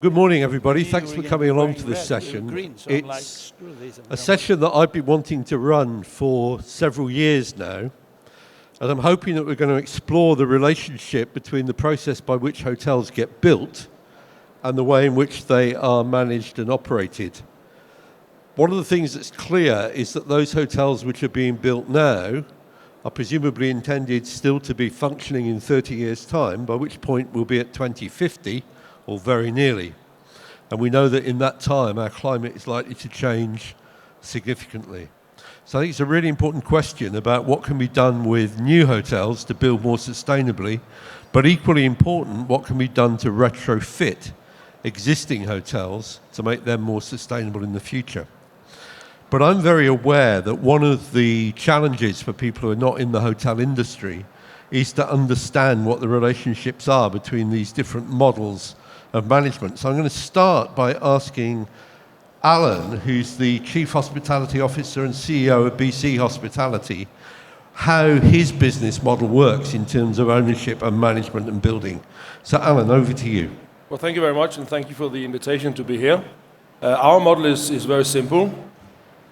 Good morning, everybody. Thanks for coming along to this session. It's a session that I've been wanting to run for several years now, and I'm hoping that we're going to explore the relationship between the process by which hotels get built and the way in which they are managed and operated. One of the things that's clear is that those hotels which are being built now are presumably intended still to be functioning in 30 years' time, by which point we'll be at 2050, or very nearly. And we know that in that time, our climate is likely to change significantly. So I think it's a really important question about what can be done with new hotels to build more sustainably, but equally important, what can be done to retrofit existing hotels to make them more sustainable in the future. But I'm very aware that one of the challenges for people who are not in the hotel industry is to understand what the relationships are between these different models of management. So I'm going to start by asking Alan, who's the Chief Hospitality Officer and CEO of BC Hospitality, how his business model works in terms of ownership and management and building. So Alan, over to you. Well, thank you very much, and thank you for the invitation to be here. Our model is very simple.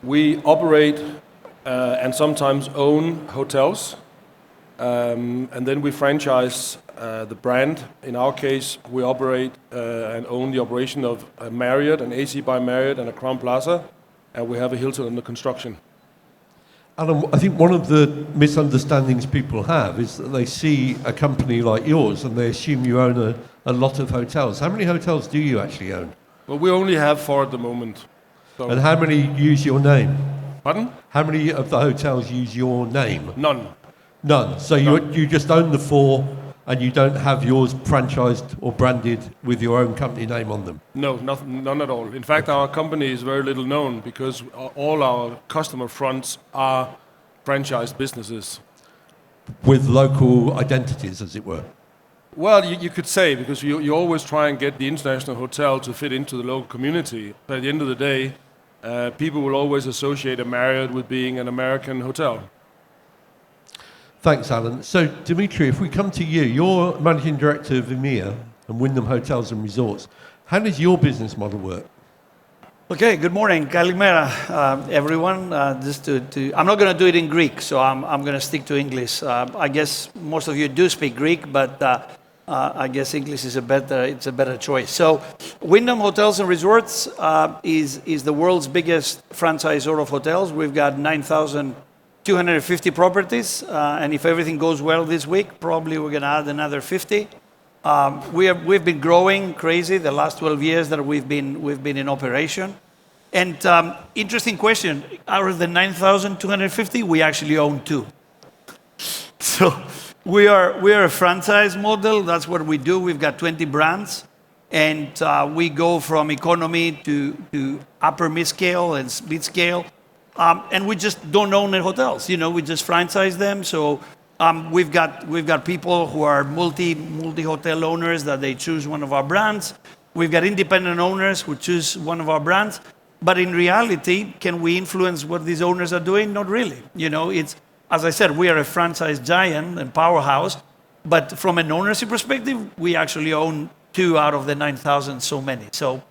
We operate and sometimes own hotels, and then we franchise the brand. In our case, we operate and own the operation of a Marriott, an AC by Marriott, and a Crowne Plaza, and we have a Hilton under construction. Alan, I think one of the misunderstandings people have is that they see a company like yours and they assume you own a lot of hotels. How many hotels do you actually own? Well, we only have 4 at the moment. So and how many use your name? Pardon? How many of the hotels use your name? None. None. So you just own the 4 and you don't have yours franchised or branded with your own company name on them? No, none at all. In fact, our company is very little known because all our customer fronts are franchised businesses. With local identities, as it were? Well, you could say, because you always try and get the international hotel to fit into the local community. But at the end of the day, people will always associate a Marriott with being an American hotel. Thanks, Alan. So, Dimitri, if we come to you, you're Managing Director of EMEA and Wyndham Hotels and Resorts. How does your business model work? Okay, good morning. Kalimera, everyone. I'm not going to do it in Greek, so I'm going to stick to English. I guess most of you do speak Greek, but I guess English is a better choice. So, Wyndham Hotels and Resorts is the world's biggest franchisor of hotels. We've got 9,250 properties, and if everything goes well this week, probably we're going to add another 50. We've been growing crazy the last 12 years that we've been in operation. And interesting question, out of the 9,250, we actually own 2. So we are a franchise model. That's what we do. We've got 20 brands, and we go from economy to upper mid-scale and mid-scale. And we just don't own the hotels. We just franchise them. So we've got people who are multi-hotel owners that they choose one of our brands. We've got independent owners who choose one of our brands. But in reality, can we influence what these owners are doing? Not really. It's, as I said, we are a franchise giant and powerhouse. But from an ownership perspective, we actually own 2 out of the 9,000, so many. So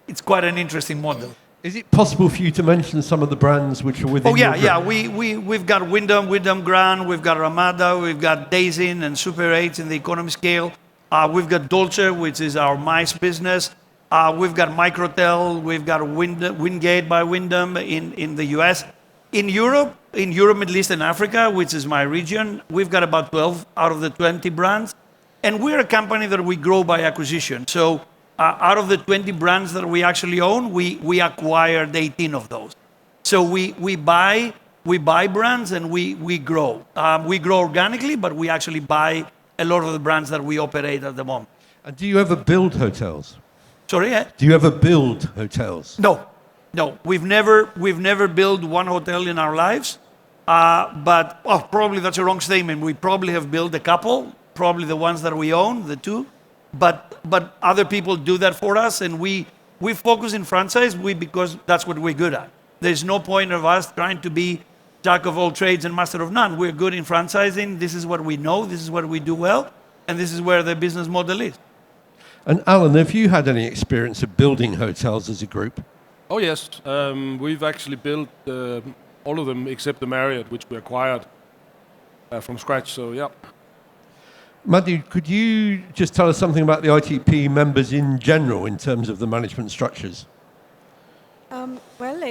it's quite an interesting model. Is it possible for you to mention some of the brands which are within your group? Yeah. We've got Wyndham Grand, we've got Ramada, we've got Days Inn and Super 8 in the economy scale. We've got Dolce, which is our MICE business. We've got Microtel, we've got Wingate by Wyndham in the US. In Europe, Middle East and Africa, which is my region, we've got about 12 out of the 20 brands. And we're a company that we grow by acquisition. So out of the 20 brands that we actually own, we acquired 18 of those. So we buy brands and we grow. We grow organically, but we actually buy a lot of the brands that we operate at the moment. And do you ever build hotels? Sorry? Do you ever build hotels? No. We've never built one hotel in our lives. But probably that's a wrong statement. We probably have built a couple, probably the ones that we own, the 2. But other people do that for us, and we focus in franchise because that's what we're good at. There's no point of us trying to be jack of all trades and master of none. We're good in franchising. This is what we know. This is what we do well, and this is where the business model is. And Alan, have you had any experience of building hotels as a group? Oh yes, we've actually built all of them except the Marriott, which we acquired from scratch. So yeah. Madhu, could you just tell us something about the ITP members in general in terms of the management structures? Well,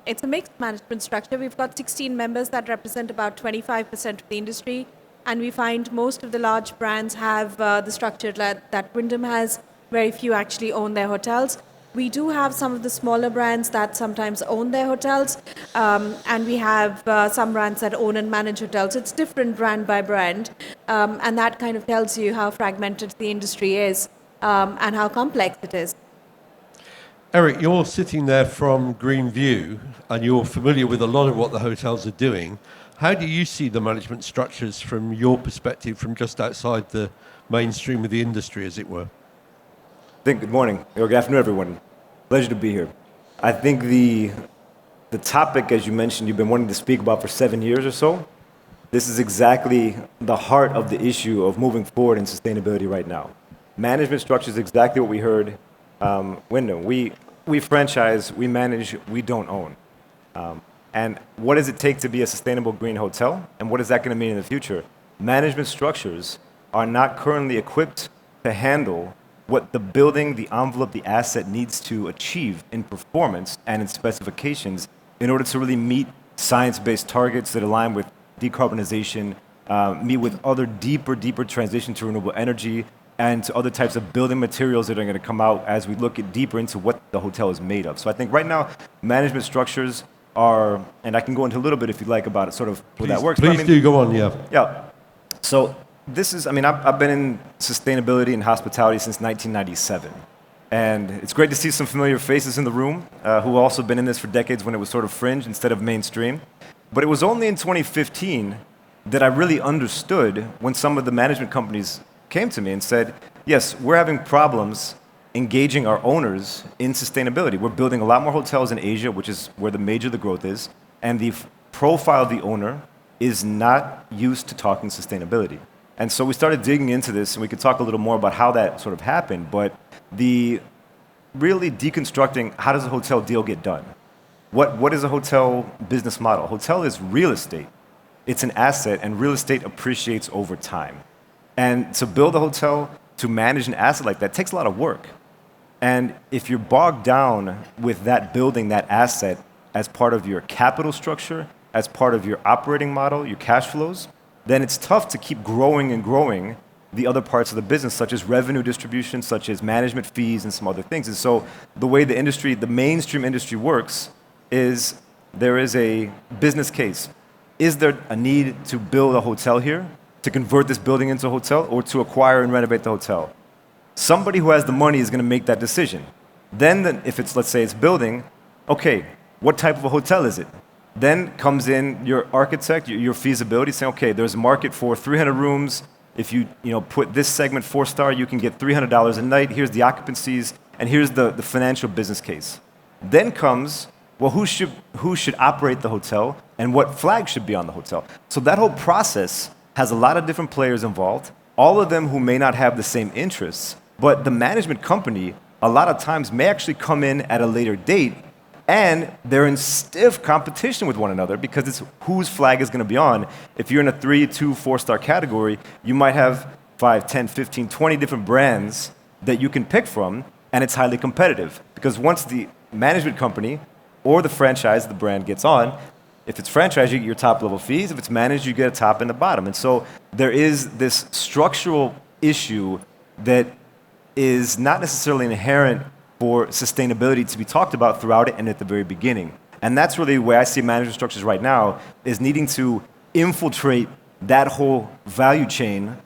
it's a mixed management structure. We've got 16 members that represent about 25% of the industry, and we find most of the large brands have the structure that Wyndham has. Very few actually own their hotels. We do have some of the smaller brands that sometimes own their hotels, and we have some brands that own and manage hotels. It's different brand by brand, and that kind of tells you how fragmented the industry is and how complex it is. Eric, you're sitting there from Green View, and you're familiar with a lot of what the hotels are doing. How do you see the management structures from your perspective, from just outside the mainstream of the industry, as it were? Good morning, or good afternoon, everyone. Pleasure to be here. I think the topic, as you mentioned, you've been wanting to speak about for 7 years or so. This is exactly the heart of the issue of moving forward in sustainability right now. Management structure is exactly what we heard. Wyndham, we franchise, we manage, we don't own. And what does it take to be a sustainable green hotel? And what is that going to mean in the future? Management structures are not currently equipped to handle what the building, the envelope, the asset needs to achieve in performance and in specifications in order to really meet science-based targets that align with decarbonization, meet with other deeper transition to renewable energy, and to other types of building materials that are going to come out as we look deeper into what the hotel is made of. So I think right now, management structures are, and I can go into a little bit if you'd like about it, sort of where that works. Please do go on, yeah. Yeah. So this is, I've been in sustainability and hospitality since 1997. And it's great to see some familiar faces in the room who also been in this for decades when it was sort of fringe instead of mainstream. But it was only in 2015 that I really understood when some of the management companies came to me and said, yes, we're having problems engaging our owners in sustainability. We're building a lot more hotels in Asia, which is where the major of the growth is, and the profile of the owner is not used to talking sustainability. And so we started digging into this, and we could talk a little more about how that sort of happened, but the really deconstructing how does a hotel deal get done? What is a hotel business model? Hotel is real estate. It's an asset, and real estate appreciates over time. And to build a hotel, to manage an asset like that, takes a lot of work. And if you're bogged down with that building, that asset, as part of your capital structure, as part of your operating model, your cash flows, then it's tough to keep growing and growing the other parts of the business, such as revenue distribution, such as management fees, and some other things. And so the way the industry, the mainstream industry works is there is a business case. Is there a need to build a hotel here, to convert this building into a hotel, or to acquire and renovate the hotel? Somebody who has the money is going to make that decision. Then if it's, let's say it's building, okay, what type of a hotel is it? Then comes in your architect, your feasibility, saying, okay, there's a market for 300 rooms. If you put this segment 4-star, you can get $300 a night. Here's the occupancies, and here's the financial business case. Then comes, well, who should operate the hotel, and what flag should be on the hotel? So that whole process has a lot of different players involved, all of them who may not have the same interests, but the management company a lot of times may actually come in at a later date, and they're in stiff competition with one another because it's whose flag is going to be on. If you're in a 3, 2, 4-star category, you might have 5, 10, 15, 20 different brands that you can pick from, and it's highly competitive because once the management company or the franchise, the brand gets on, if it's franchise, you get your top level fees. If it's managed, you get a top and a bottom. And so there is this structural issue that is not necessarily inherent for sustainability to be talked about throughout it and at the very beginning. And that's really where I see management structures right now, is needing to infiltrate that whole value chain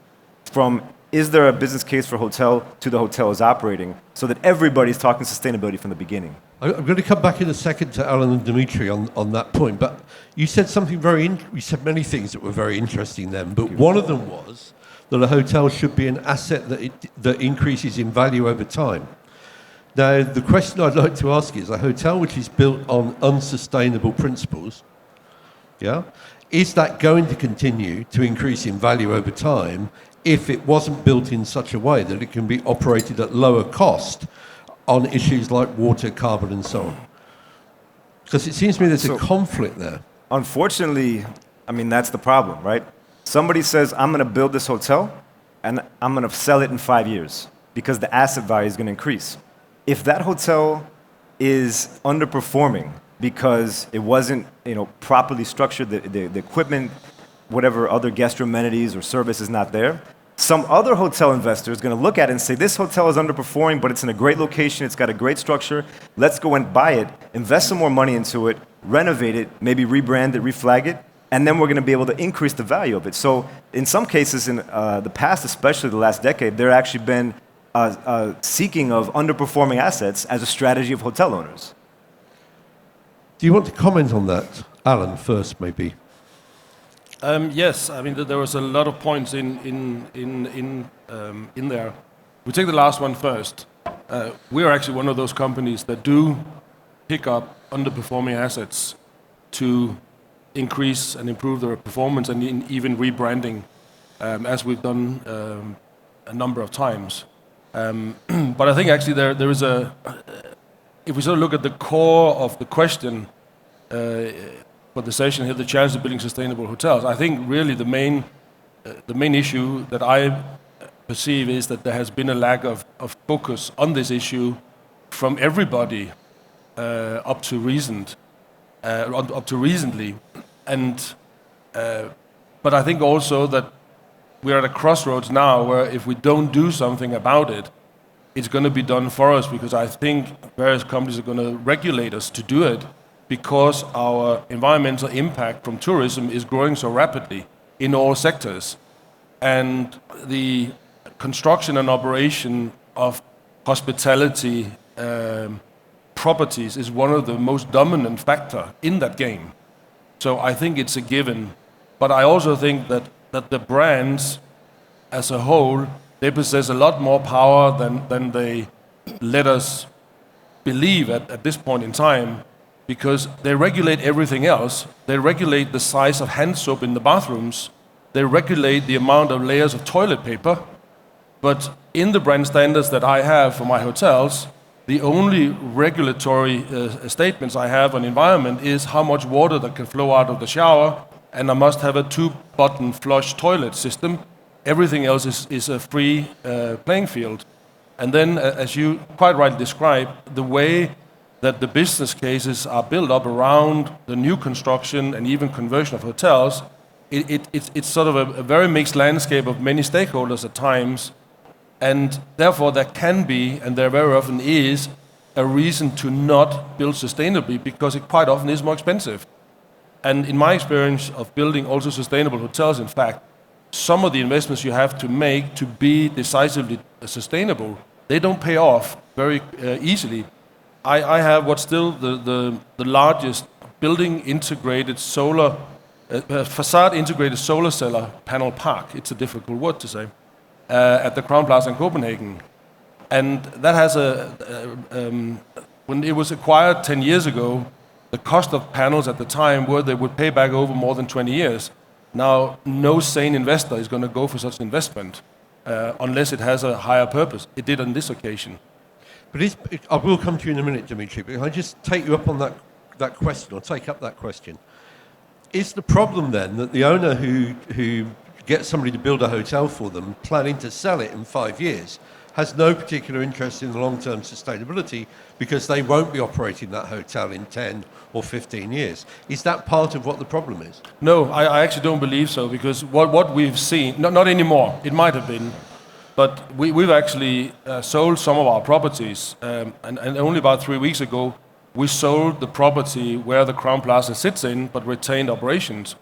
from is there a business case for hotel to the hotel is operating so that everybody's talking sustainability from the beginning. I'm going to come back in a second to Alan and Dimitri on that point, but you said something you said many things that were very interesting then, but one of them was that a hotel should be an asset that increases in value over time. Now, the question I'd like to ask is, a hotel which is built on unsustainable principles, is that going to continue to increase in value over time if it wasn't built in such a way that it can be operated at lower cost on issues like water, carbon, and so on? Because it seems to me there's a conflict there. Unfortunately, I mean, that's the problem, right? Somebody says, I'm going to build this hotel, and I'm going to sell it in 5 years because the asset value is going to increase. If that hotel is underperforming because it wasn't, properly structured, the equipment, whatever other guest room amenities or service is not there, some other hotel investor is going to look at it and say, this hotel is underperforming, but it's in a great location, it's got a great structure, let's go and buy it, invest some more money into it, renovate it, maybe rebrand it, reflag it, and then we're going to be able to increase the value of it. So in some cases, in the past, especially the last decade, there actually been seeking of underperforming assets as a strategy of hotel owners. Do you want to comment on that, Alan, first, maybe? Yes, I mean there was a lot of points in there. We take the last one first. We are actually one of those companies that do pick up underperforming assets to increase and improve their performance, and even rebranding, as we've done a number of times. But I think actually there is if we sort of look at the core of the question for the session here, the challenge of building sustainable hotels, I think really the main issue that I perceive is that there has been a lack of focus on this issue from everybody up to recently, and but I think also that we're at a crossroads now where if we don't do something about it, it's going to be done for us, because I think various companies are going to regulate us to do it, because our environmental impact from tourism is growing so rapidly in all sectors. And the construction and operation of hospitality properties is one of the most dominant factor in that game. So I think it's a given. But I also think that the brands as a whole, they possess a lot more power than they let us believe at this point in time, because they regulate everything else. They regulate the size of hand soap in the bathrooms. They regulate the amount of layers of toilet paper. But in the brand standards that I have for my hotels, the only regulatory statements I have on environment is how much water that can flow out of the shower, and I must have a 2-button flush toilet system. Everything else is a free playing field. And then, as you quite rightly described, the way that the business cases are built up around the new construction and even conversion of hotels, it's sort of a very mixed landscape of many stakeholders at times, and therefore there can be, and there very often is, a reason to not build sustainably, because it quite often is more expensive. And in my experience of building also sustainable hotels, in fact, some of the investments you have to make to be decisively sustainable, they don't pay off very easily. I have what's still the largest building integrated solar, facade integrated solar cell panel park. It's a difficult word to say, at the Crown Plaza in Copenhagen. And that has when it was acquired 10 years ago, the cost of panels at the time were they would pay back over more than 20 years. Now, no sane investor is going to go for such an investment unless it has a higher purpose. It did on this occasion. But I will come to you in a minute, Dimitri, but can I just take you up on that question, or take up that question? Is the problem then that the owner who gets somebody to build a hotel for them, planning to sell it in 5 years, has no particular interest in the long-term sustainability because they won't be operating that hotel in 10 or 15 years? Is that part of what the problem is? No, I actually don't believe so, because what we've seen, not anymore, it might have been, but we've actually sold some of our properties, and only about 3 weeks ago, we sold the property where the Crown Plaza sits in, but retained operations.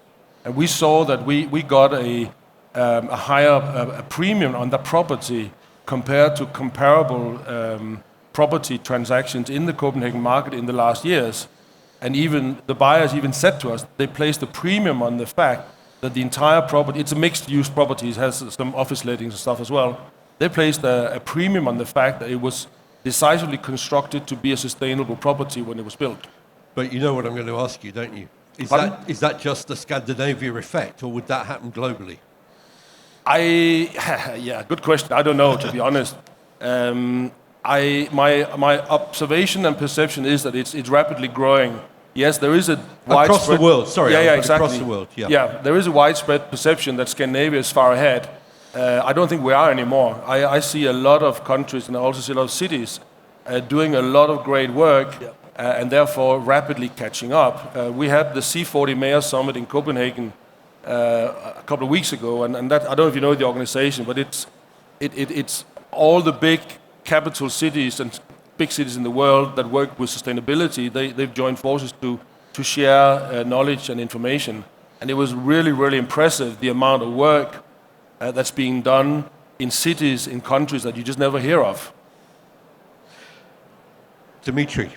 And we saw that we got a higher premium on that property compared to comparable property transactions in the Copenhagen market in the last years. And even the buyers even said to us, they placed a premium on the fact that the entire property, it's a mixed-use property, it has some office lettings and stuff as well. They placed a premium on the fact that it was decisively constructed to be a sustainable property when it was built. But you know what I'm going to ask you, don't you? Is that just the Scandinavia effect, or would that happen globally? Yeah, good question. I don't know, to be honest. My observation and perception is that it's rapidly growing. Yes, there is a widespread... Across the world, sorry. Yeah, Exactly. exactly. Across the world, yeah. Yeah, there is a widespread perception that Scandinavia is far ahead. I don't think we are anymore. I see a lot of countries and I also see a lot of cities doing a lot of great work and therefore rapidly catching up. We had the C40 Mayor Summit in Copenhagen a couple of weeks ago, and that, I don't know if you know the organization, but it's all the big capital cities and big cities in the world that work with sustainability. They've joined forces to share knowledge and information. And it was really, really impressive, the amount of work that's being done in cities, in countries that you just never hear of. Dimitri,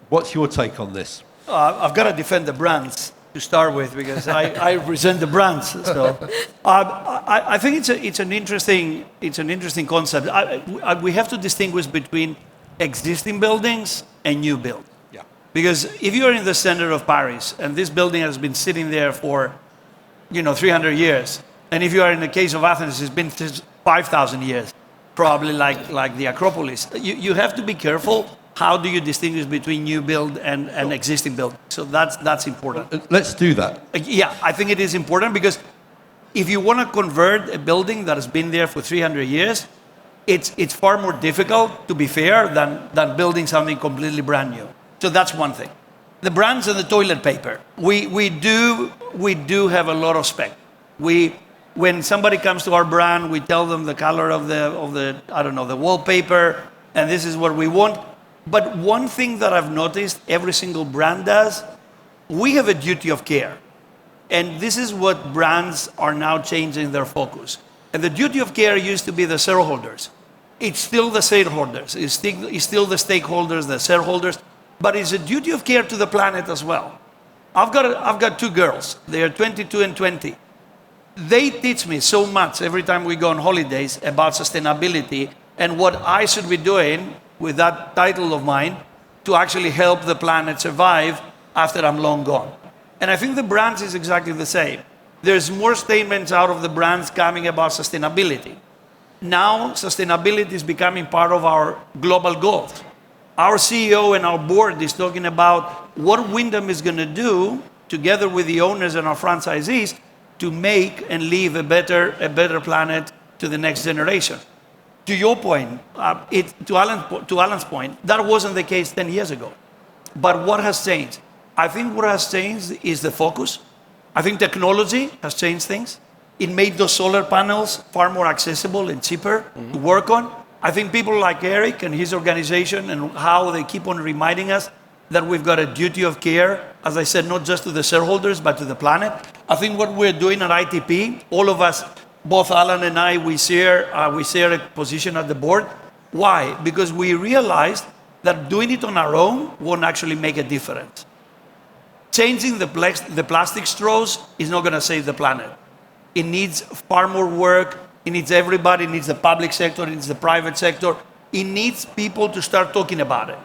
what's your take on this? I've got to defend the brands to start with because I represent the brands. So I think it's an interesting concept. We have to distinguish between existing buildings and new build. Yeah. Because if you are in the center of Paris and this building has been sitting there for 300 years, and if you are in the case of Athens, it's been 5,000 years, probably like the Acropolis. You have to be careful. How do you distinguish between new build and existing build? So that's important. Let's do that. Yeah, I think it is important because if you want to convert a building that has been there for 300 years, it's far more difficult, to be fair, than building something completely brand new. So that's one thing. The brands and the toilet paper. We do have a lot of spec. When somebody comes to our brand, we tell them the color of the the wallpaper, and this is what we want. But one thing that I've noticed every single brand does, we have a duty of care. And this is what brands are now changing their focus. And the duty of care used to be the shareholders. It's still the shareholders. It's still the stakeholders, the shareholders. But it's a duty of care to the planet as well. I've got two girls. They are 22 and 20. They teach me so much every time we go on holidays about sustainability and what I should be doing with that title of mine to actually help the planet survive after I'm long gone. And I think the brands is exactly the same. There's more statements out of the brands coming about sustainability. Now, sustainability is becoming part of our global goals. Our CEO and our board is talking about what Wyndham is going to do together with the owners and our franchisees to make and leave a better planet to the next generation. To your point, to Alan's point, that wasn't the case 10 years ago. But what has changed? I think what has changed is the focus. I think technology has changed things. It made those solar panels far more accessible and cheaper to work on. I think people like Eric and his organization and how they keep on reminding us that we've got a duty of care, as I said, not just to the shareholders, but to the planet. I think what we're doing at ITP, all of us, both Alan and I, we share a position at the board. Why? Because we realized that doing it on our own won't actually make a difference. Changing the plastic straws is not going to save the planet. It needs far more work. It needs everybody. It needs the public sector. It needs the private sector. It needs people to start talking about it.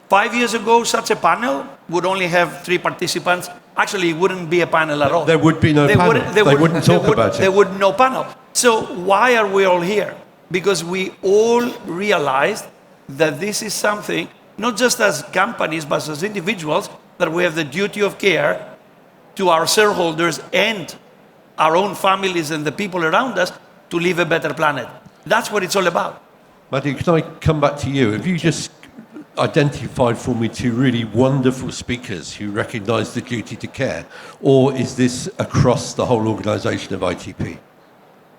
5 years ago, such a panel would only have 3 participants. Actually, it wouldn't be a panel at all. There would be no panel. They wouldn't talk about it. There would no panel. So why are we all here? Because we all realized that this is something, not just as companies, but as individuals, that we have the duty of care to our shareholders and our own families and the people around us to live a better planet. That's what it's all about. Madhu, can I come back to you? Have you just identified for me 2 really wonderful speakers who recognise the duty to care? Or is this across the whole organisation of ITP?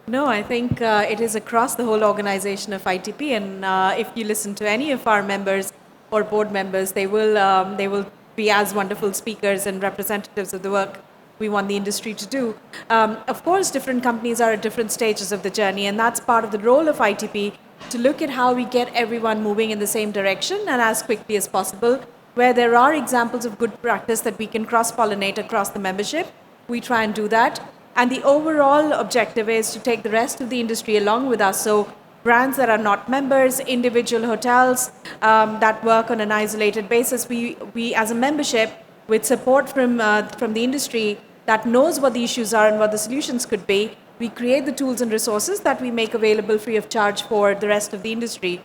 No, I think it is across the whole organization of ITP. And if you listen to any of our members or board members, they will be as wonderful speakers and representatives of the work we want the industry to do. Of course, different companies are at different stages of the journey, and that's part of the role of ITP, to look at how we get everyone moving in the same direction and as quickly as possible. Where there are examples of good practice that we can cross-pollinate across the membership, we try and do that. And the overall objective is to take the rest of the industry along with us. So brands that are not members, individual hotels that work on an isolated basis, we as a membership, with support from the industry that knows what the issues are and what the solutions could be, we create the tools and resources that we make available free of charge for the rest of the industry.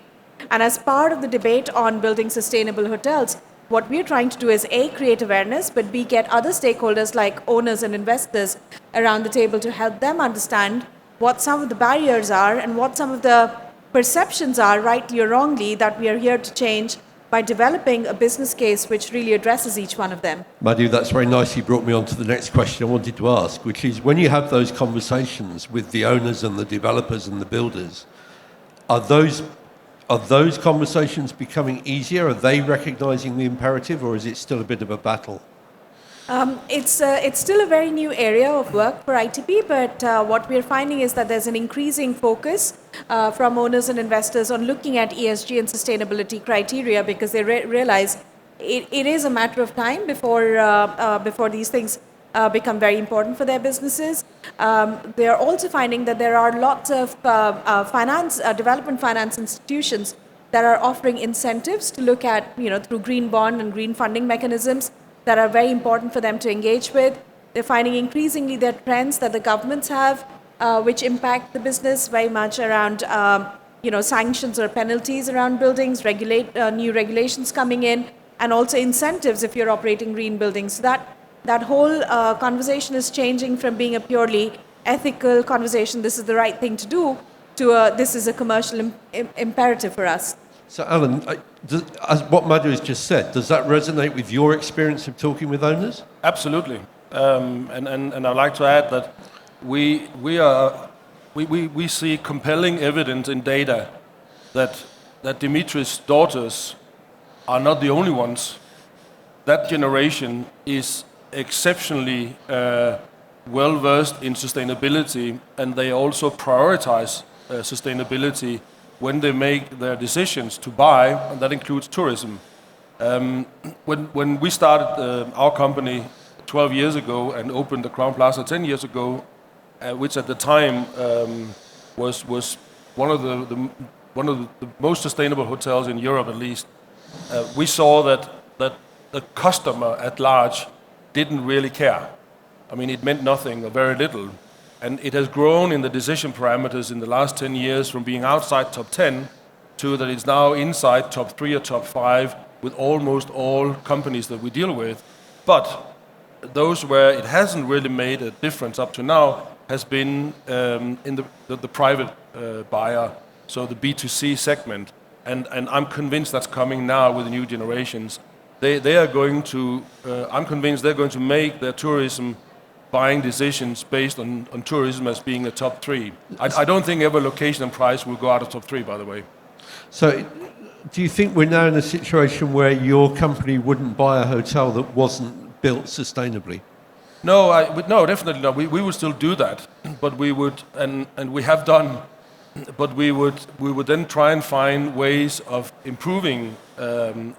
And as part of the debate on building sustainable hotels, what we're trying to do is A, create awareness, but B, get other stakeholders like owners and investors around the table to help them understand what some of the barriers are and what some of the perceptions are, rightly or wrongly, that we are here to change by developing a business case which really addresses each one of them. Madhu, that's very nicely brought me on to the next question I wanted to ask, which is when you have those conversations with the owners and the developers and the builders, are those conversations becoming easier? Are they recognizing the imperative, or is it still a bit of a battle? It's still a very new area of work for ITP, but what we're finding is that there's an increasing focus from owners and investors on looking at ESG and sustainability criteria, because they realize it is a matter of time before these things become very important for their businesses. They are also finding that there are lots of development finance institutions that are offering incentives to look at, through green bond and green funding mechanisms that are very important for them to engage with. They're finding increasingly there are trends that the governments have which impact the business very much around sanctions or penalties around buildings, new regulations coming in, and also incentives if you're operating green buildings. So that whole conversation is changing from being a purely ethical conversation, this is the right thing to do, to this is a commercial imperative for us. So, Alan, as what Madhu has just said, does that resonate with your experience of talking with owners? Absolutely. And I'd like to add that we see compelling evidence in data that Dimitris' daughters are not the only ones. That generation is exceptionally well versed in sustainability, and they also prioritize sustainability when they make their decisions to buy, and that includes tourism. When we started our company 12 years ago and opened the Crowne Plaza 10 years ago, which at the time was one of the most sustainable hotels in Europe, at least, we saw that the customer at large didn't really care. I mean, it meant nothing or very little. And it has grown in the decision parameters in the last 10 years from being outside top 10 to that it's now inside top 3 or top 5 with almost all companies that we deal with. But those where it hasn't really made a difference up to now has been in the private buyer, so the B2C segment. And I'm convinced that's coming now with the new generations. They are going to, I'm convinced they're going to make their tourism buying decisions based on tourism as being a top 3. I don't think ever location and price will go out of top 3, by the way. So do you think we're now in a situation where your company wouldn't buy a hotel that wasn't built sustainably? No, no, definitely not. We would still do that, but we would, and we have done, but we would then try and find ways of improving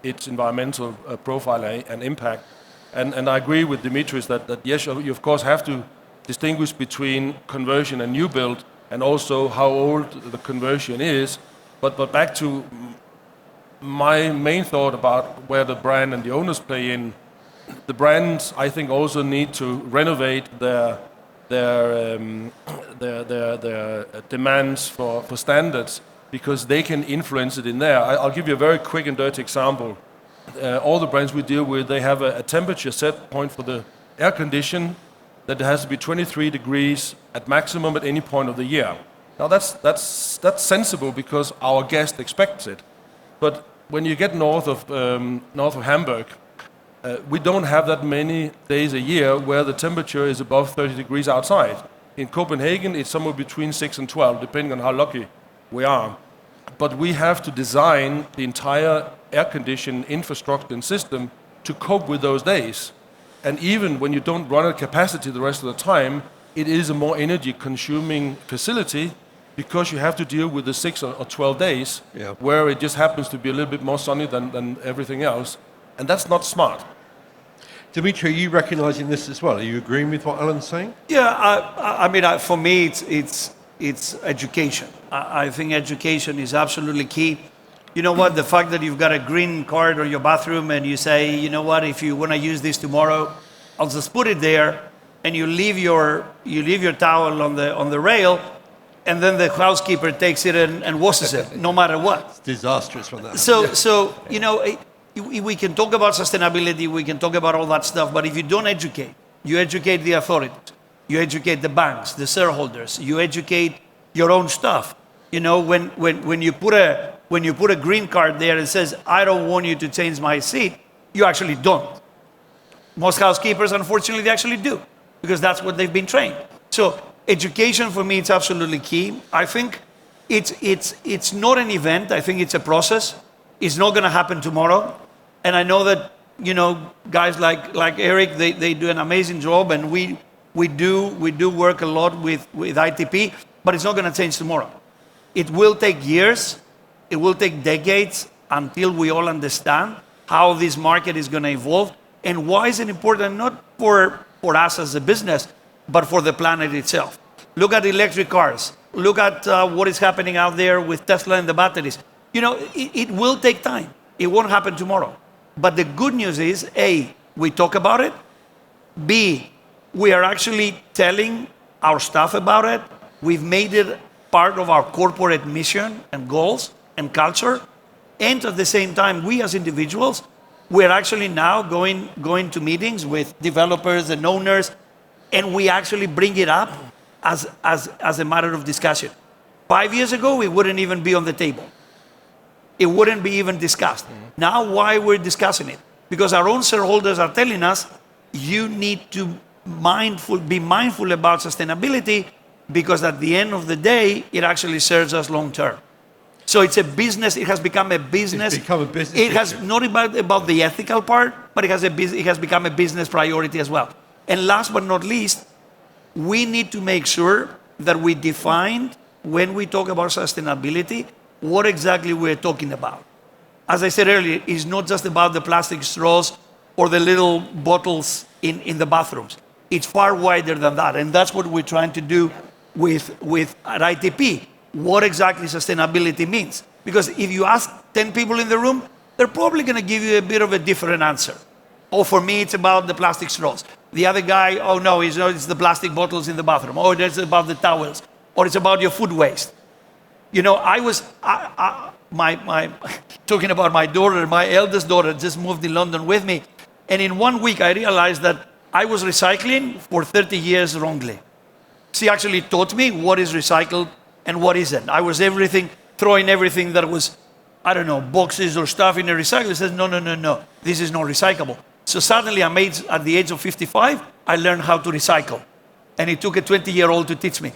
its environmental profile and impact. And I agree with Dimitris that yes, you of course have to distinguish between conversion and new build, and also how old the conversion is. But back to my main thought about where the brand and the owners play in, the brands I think also need to renovate their demands for standards, because they can influence it in there. I'll give you a very quick and dirty example. All the brands we deal with, they have a temperature set point for the air condition that has to be 23 degrees at maximum at any point of the year. Now that's sensible because our guest expects it. But when you get north of Hamburg, we don't have that many days a year where the temperature is above 30 degrees outside. In Copenhagen, it's somewhere between 6 and 12, depending on how lucky we are. But we have to design the entire air conditioning infrastructure and system to cope with those days. And even when you don't run at capacity the rest of the time, it is a more energy consuming facility because you have to deal with the 6 or 12 days where it just happens to be a little bit more sunny than everything else. And that's not smart. Dimitri, are you recognizing this as well? Are you agreeing with what Alan's saying? Yeah, I mean, for me, it's education. I think education is absolutely key. You know what? The fact that you've got a green card on your bathroom and you say, you know what, if you want to use this tomorrow, I'll just put it there. and you leave your towel on the rail, and then the housekeeper takes it and washes it, no matter what. It's disastrous when that happens. So we can talk about sustainability, we can talk about all that stuff, but if you don't educate, you educate the authorities, you educate the banks, the shareholders, you educate your own stuff. When you put a green card there and says, I don't want you to change my seat, you actually don't. Most housekeepers, unfortunately, they actually do, because that's what they've been trained. So education for me, it's absolutely key. I think it's not an event, I think it's a process. It's not going to happen tomorrow. And I know that, guys like Eric, they do an amazing job, and we do work a lot with ITP, but it's not going to change tomorrow. It will take years, it will take decades until we all understand how this market is going to evolve and why is it important not for us as a business, but for the planet itself. Look at electric cars. Look at what is happening out there with Tesla and the batteries. It will take time. It won't happen tomorrow. But the good news is, A, we talk about it. B, we are actually telling our staff about it. We've made it part of our corporate mission and goals and culture. And at the same time, we as individuals, we're actually now going to meetings with developers and owners, and we actually bring it up as a matter of discussion. 5 years ago, it wouldn't even be on the table. It wouldn't be even discussed. Now, why we're discussing it? Because our own shareholders are telling us, you need to be mindful about sustainability, because at the end of the day, it actually serves us long term. So it's a business, it has become a business. It's become a business It has issue. not about the ethical part, but it has become a business priority as well. And last but not least, we need to make sure that we define, when we talk about sustainability, what exactly we're talking about. As I said earlier, it's not just about the plastic straws or the little bottles in the bathrooms. It's far wider than that. And that's what we're trying to do with at ITP. What exactly sustainability means. Because if you ask 10 people in the room, they're probably going to give you a bit of a different answer. Oh, for me, it's about the plastic straws. The other guy, oh no, it's the plastic bottles in the bathroom. Oh, it's about the towels. Or it's about your food waste. Talking about my daughter, my eldest daughter just moved in London with me. And in 1 week, I realized that I was recycling for 30 years wrongly. She actually taught me what is recycled and what isn't. I was throwing everything that was, boxes or stuff in a recycler. She says, no, this is not recyclable. So suddenly at the age of 55, I learned how to recycle. And it took a 20-year-old to teach me.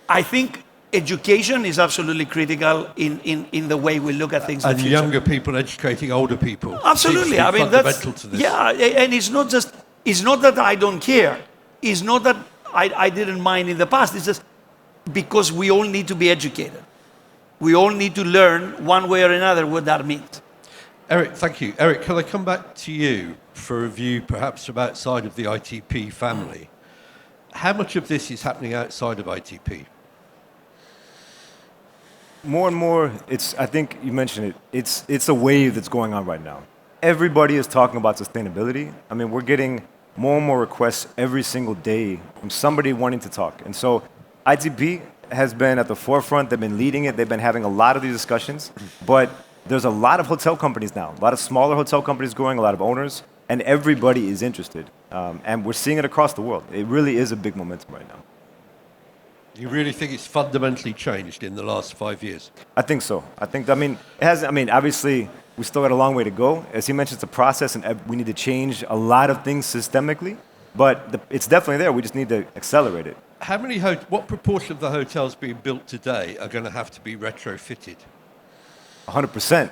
I think education is absolutely critical in the way we look at things in the And future. younger people educating older people. Absolutely. Seems to be That's fundamental to this. yeah, and it's not that I don't care. It's not that I didn't mind in the past. It's just because we all need to be educated. We all need to learn one way or another what that means. Eric, thank you. Eric, can I come back to you for a view perhaps from outside of the ITP family? How much of this is happening outside of ITP? More and more, I think you mentioned it, it's a wave that's going on right now. Everybody is talking about sustainability. I mean, we're getting more and more requests every single day from somebody wanting to talk. And so ITP has been at the forefront. They've been leading it. They've been having a lot of these discussions. But there's a lot of hotel companies now, a lot of smaller hotel companies growing, a lot of owners, and everybody is interested. And we're seeing it across the world. It really is a big momentum right now. You really think it's fundamentally changed in the last 5 years? I think so. Obviously, we still got a long way to go. As he mentioned, it's a process, and we need to change a lot of things systemically. But it's definitely there. We just need to accelerate it. What proportion of the hotels being built today are going to have to be retrofitted? 100%.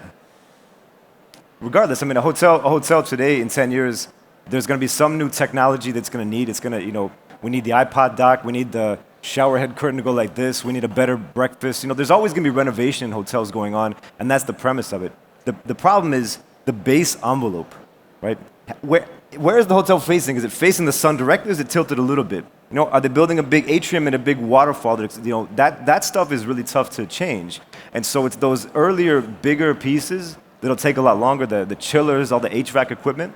Regardless, a hotel today in 10 years, there's going to be some new technology that's going to need. We need the iPod dock. We need the shower head curtain to go like this. We need a better breakfast. There's always going to be renovation in hotels going on, and that's the premise of it. The problem is the base envelope, right? Where is the hotel facing? Is it facing the sun directly, or is it tilted a little bit? Are they building a big atrium and a big waterfall? That stuff is really tough to change. And so it's those earlier, bigger pieces that'll take a lot longer, the chillers, all the HVAC equipment.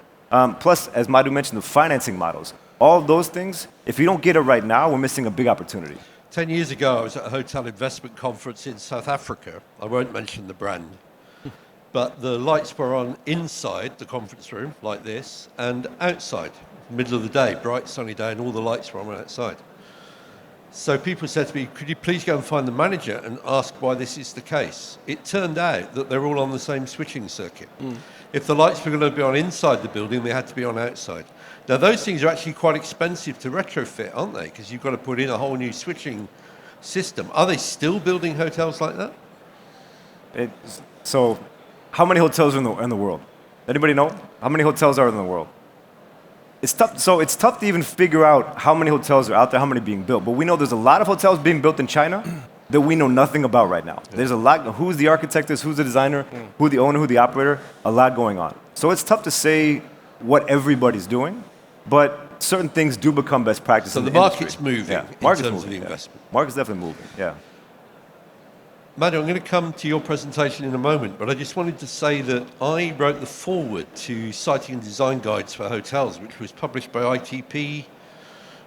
Plus, as Madhu mentioned, the financing models. all of those things, if you don't get it right now, we're missing a big opportunity. 10 years ago, I was at a hotel investment conference in South Africa. I won't mention the brand. But the lights were on inside the conference room, like this, and outside, middle of the day, bright sunny day, and all the lights were on outside. So people said to me, could you please go and find the manager and ask why this is the case? It turned out that they're all on the same switching circuit. If the lights were going to be on inside the building, they had to be on outside. Now, those things are actually quite expensive to retrofit, aren't they? Because you've got to put in a whole new switching system. Are they still building hotels like that? So, how many hotels are in the world? Anybody know? How many hotels are in the world? It's tough. So it's tough to even figure out how many hotels are out there, how many being built. But we know there's a lot of hotels being built in China that we know nothing about right now. There's a lot. Who's the architect? Who's the designer? Who the owner? Who the operator? A lot going on. So it's tough to say what everybody's doing, but certain things do become best practice. So in the industry. market's moving Yeah, in market's terms of moving, the yeah. investment. Market's definitely moving. Yeah. Madhu, I'm going to come to your presentation in a moment, but I just wanted to say that I wrote the foreword to Siting and Design Guides for Hotels, which was published by ITP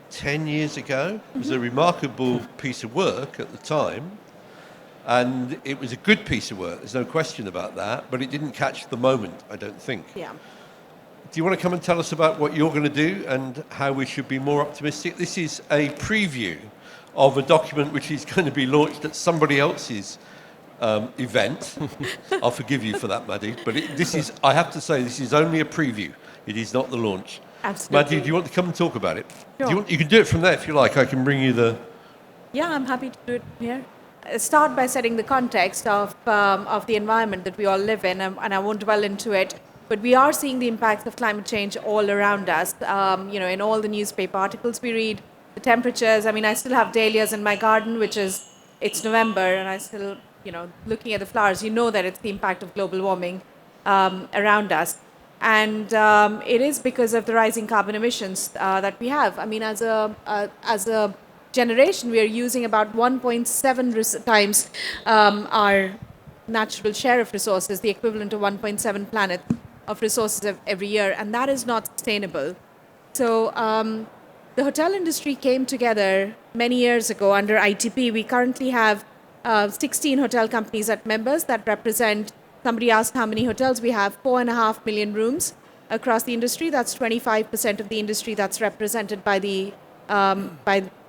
10 years ago. It was a remarkable piece of work at the time, and it was a good piece of work, there's no question about that, but it didn't catch the moment, I don't think. Yeah. Do you want to come and tell us about what you're going to do and how we should be more optimistic? This is a preview of a document which is going to be launched at somebody else's event. I'll forgive you for that, Madhu, but this is, I have to say, this is only a preview. It is not the launch. Absolutely. Madhu, do you want to come and talk about it? Sure. You can do it from there if you like. I can bring you the... Yeah, I'm happy to do it here. Start by setting the context of the environment that we all live in, and I won't dwell into it. But we are seeing the impacts of climate change all around us. In all the newspaper articles we read, the temperatures. I mean, I still have dahlias in my garden, it's November, and I still, looking at the flowers, that it's the impact of global warming around us. And it is because of the rising carbon emissions that we have. I mean, as a generation, we are using about 1.7 times our natural share of resources, the equivalent of 1.7 planets of resources every year, and that is not sustainable. So the hotel industry came together many years ago under ITP. We currently have 16 hotel companies as members that represent, somebody asked how many hotels we have, 4.5 million rooms across the industry. That's 25% of the industry that's represented by the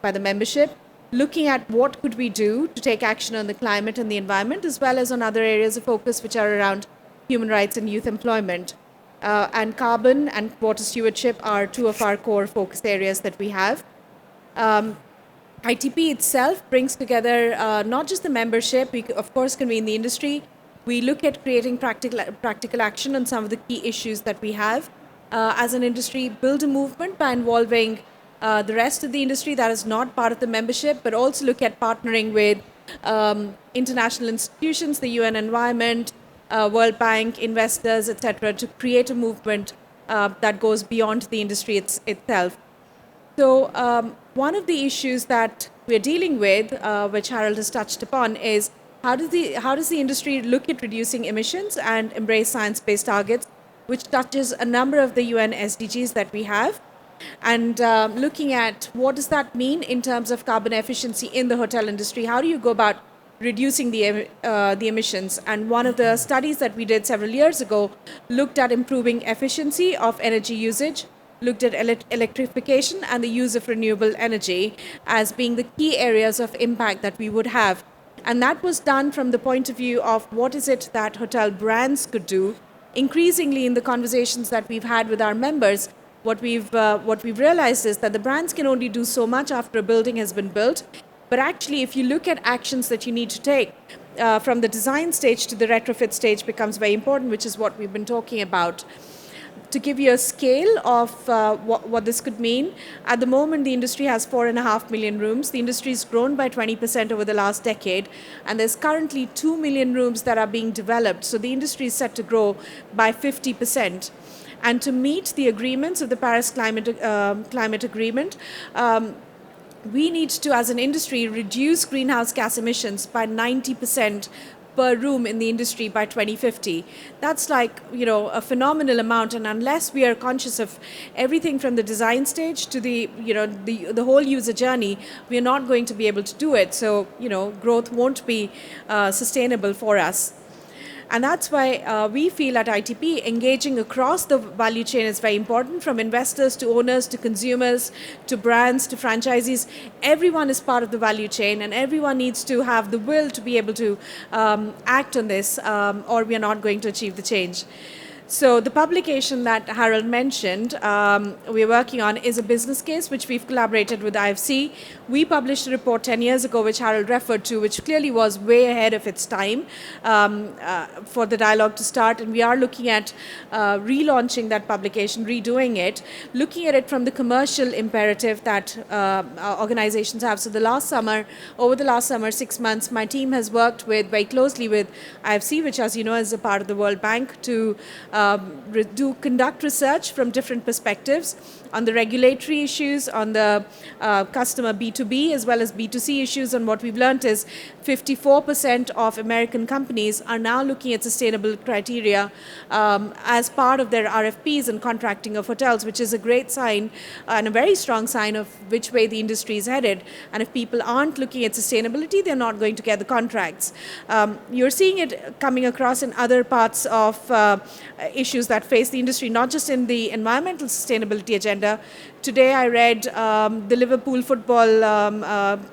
membership. Looking at what could we do to take action on the climate and the environment, as well as on other areas of focus which are around human rights and youth employment. And carbon and water stewardship are two of our core focus areas that we have. ITP itself brings together not just the membership, we of course convene the industry. We look at creating practical action on some of the key issues that we have. As an industry, build a movement by involving the rest of the industry that is not part of the membership, but also look at partnering with international institutions, the UN Environment, World Bank, investors, etc., to create a movement that goes beyond the industry itself. So one of the issues that we're dealing with, which Harold has touched upon, is how does the industry look at reducing emissions and embrace science-based targets, which touches a number of the UN SDGs that we have, and looking at what does that mean in terms of carbon efficiency in the hotel industry. How do you go about reducing the emissions? And one of the studies that we did several years ago looked at improving efficiency of energy usage, looked at electrification and the use of renewable energy as being the key areas of impact that we would have. And that was done from the point of view of what is it that hotel brands could do. Increasingly in the conversations that we've had with our members, what we've realized is that the brands can only do so much after a building has been built. But actually, if you look at actions that you need to take from the design stage to the retrofit stage becomes very important, which is what we've been talking about. To give you a scale of what this could mean, at the moment the industry has 4.5 million rooms. The industry has grown by 20% over the last decade, and there's currently 2 million rooms that are being developed. So the industry is set to grow by 50%. And to meet the agreements of the Paris Climate Agreement, we need to, as an industry, reduce greenhouse gas emissions by 90% per room in the industry by 2050. That's like, a phenomenal amount. And unless we are conscious of everything from the design stage to the whole user journey, we are not going to be able to do it. So, growth won't be sustainable for us. And that's why we feel at ITP engaging across the value chain is very important, from investors to owners to consumers to brands to franchisees. Everyone is part of the value chain, and everyone needs to have the will to be able to act on this, or we are not going to achieve the change. So the publication that Harold mentioned, we're working on, is a business case which we've collaborated with IFC. We published a report 10 years ago, which Harold referred to, which clearly was way ahead of its time for the dialogue to start. And we are looking at relaunching that publication, redoing it, looking at it from the commercial imperative that organizations have. So over the last summer, 6 months, my team has worked very closely with IFC, which, as you know, is a part of the World Bank, to conduct research from different perspectives on the regulatory issues, on the customer B2B as well as B2C issues. And what we've learned is 54% of American companies are now looking at sustainable criteria as part of their RFPs and contracting of hotels, which is a great sign and a very strong sign of which way the industry is headed. And if people aren't looking at sustainability, they're not going to get the contracts. You're seeing it coming across in other parts of issues that face the industry, not just in the environmental sustainability agenda. Today I read the Liverpool Football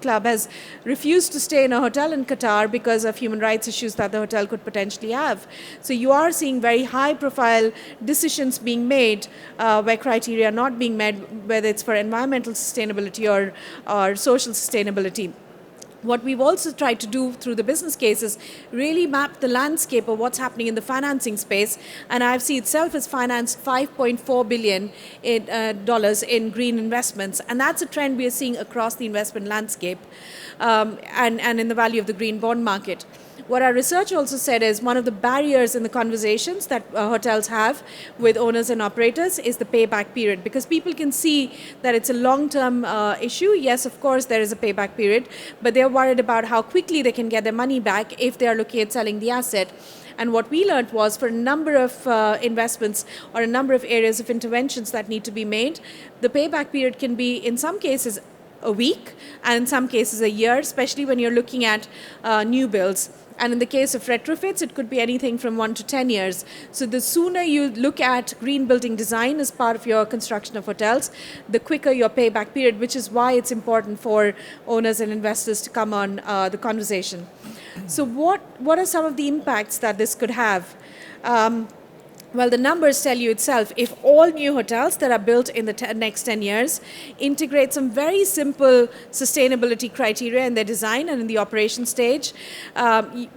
Club has refused to stay in a hotel in Qatar because of human rights issues that the hotel could potentially have. So you are seeing very high profile decisions being made where criteria are not being met, whether it's for environmental sustainability or social sustainability. What we've also tried to do through the business case is really map the landscape of what's happening in the financing space. And IFC itself has financed $5.4 billion in green investments. And that's a trend we are seeing across the investment landscape and in the value of the green bond market. What our research also said is one of the barriers in the conversations that hotels have with owners and operators is the payback period, because people can see that it's a long-term issue. Yes, of course, there is a payback period, but they're worried about how quickly they can get their money back if they are looking at selling the asset. And what we learned was for a number of investments or a number of areas of interventions that need to be made, the payback period can be, in some cases, a week, and in some cases a year, especially when you're looking at new builds. And in the case of retrofits, it could be anything from 1 to 10 years. So the sooner you look at green building design as part of your construction of hotels, the quicker your payback period, which is why it's important for owners and investors to come on the conversation. So what are some of the impacts that this could have? Well, the numbers tell you itself. If all new hotels that are built in the next 10 years integrate some very simple sustainability criteria in their design and in the operation stage,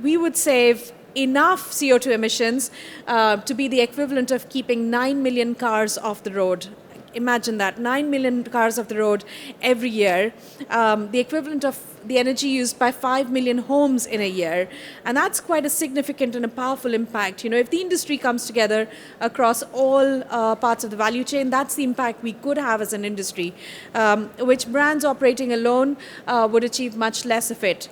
we would save enough CO2 emissions to be the equivalent of keeping 9 million cars off the road. Imagine that, 9 million cars off the road every year, the equivalent of the energy used by 5 million homes in a year. And that's quite a significant and a powerful impact. If the industry comes together across all parts of the value chain, that's the impact we could have as an industry, which brands operating alone would achieve much less of it.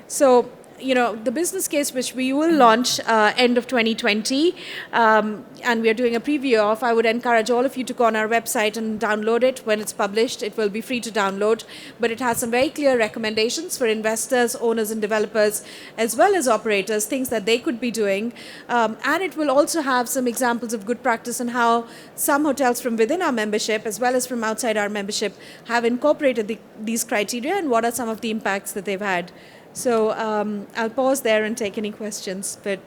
So, the business case, which we will launch end of 2020, and we are doing a preview of, I would encourage all of you to go on our website and download it when it's published. It will be free to download, but it has some very clear recommendations for investors, owners and developers, as well as operators, things that they could be doing. And it will also have some examples of good practice and how some hotels from within our membership, as well as from outside our membership, have incorporated these criteria and what are some of the impacts that they've had. So I'll pause there and take any questions. But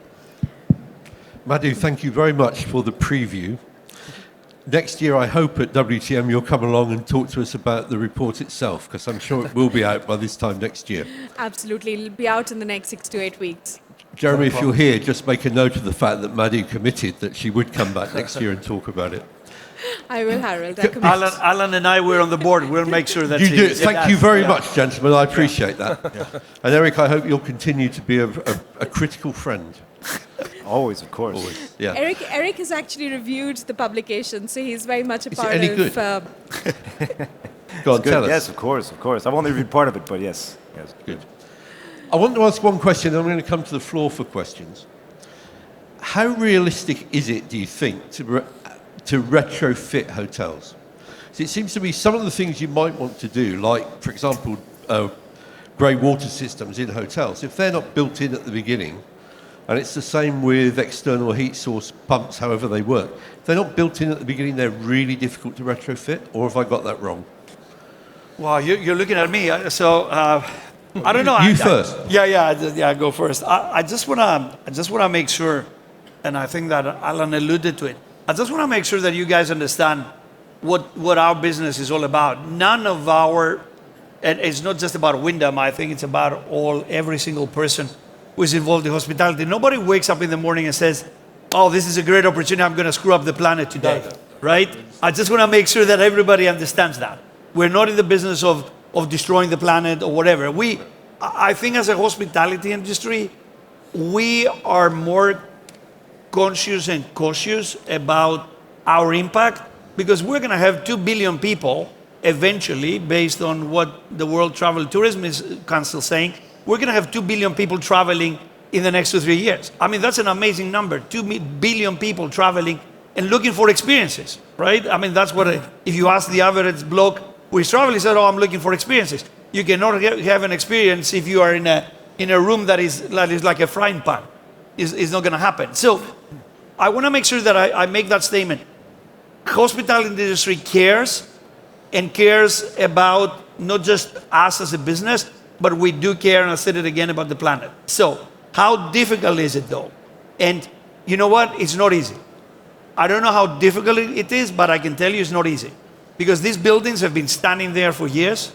Madhu, thank you very much for the preview. Next year, I hope at WTM you'll come along and talk to us about the report itself, because I'm sure it will be out by this time next year. Absolutely. It'll be out in the next 6 to 8 weeks. Jeremy, if you're here, just make a note of the fact that Madhu committed that she would come back next year and talk about it. I will, Harold. Alan and I were on the board. We'll make sure that you do. Thank you very much, gentlemen. I appreciate that. And Eric, I hope you'll continue to be a critical friend. Always, of course. Always. Yeah. Eric has actually reviewed the publication, so he's very much a part any of. good? Go on, tell us. Yes, of course. I've only read part of it, but yes. Good. I want to ask one question, then I'm going to come to the floor for questions. How realistic is it, do you think, to retrofit hotels? So it seems to me some of the things you might want to do, like, for example, grey water systems in hotels, if they're not built in at the beginning, and it's the same with external heat source pumps, however they work, if they're not built in at the beginning, they're really difficult to retrofit, or have I got that wrong? Well, you're looking at me, so I don't know. You first. Yeah, go first. I just wanna make sure, and I think that Alan alluded to it. I just wanna make sure that you guys understand what our business is all about. None of our, and it's not just about Wyndham. I think it's about every single person who is involved in hospitality. Nobody wakes up in the morning and says, "Oh, this is a great opportunity. I'm gonna screw up the planet today," right? I just wanna make sure that everybody understands that. We're not in the business of destroying the planet or whatever. I think as a hospitality industry, we are more conscious and cautious about our impact because we're going to have 2 billion people eventually, based on what the World Travel Tourism Council is saying, we're going to have 2 billion people traveling in the next 2 or 3 years. I mean, that's an amazing number, 2 billion people traveling and looking for experiences, right? I mean, that's what, if you ask the average bloke who is traveling, he said, "Oh, I'm looking for experiences." You cannot have an experience if you are in a room that is like a frying pan. It's not going to happen. So I want to make sure that I make that statement. Hospitality industry cares and cares about not just us as a business, but we do care, and I said it again, about the planet. So how difficult is it though? And you know what? It's not easy. I don't know how difficult it is, but I can tell you it's not easy. Because these buildings have been standing there for years.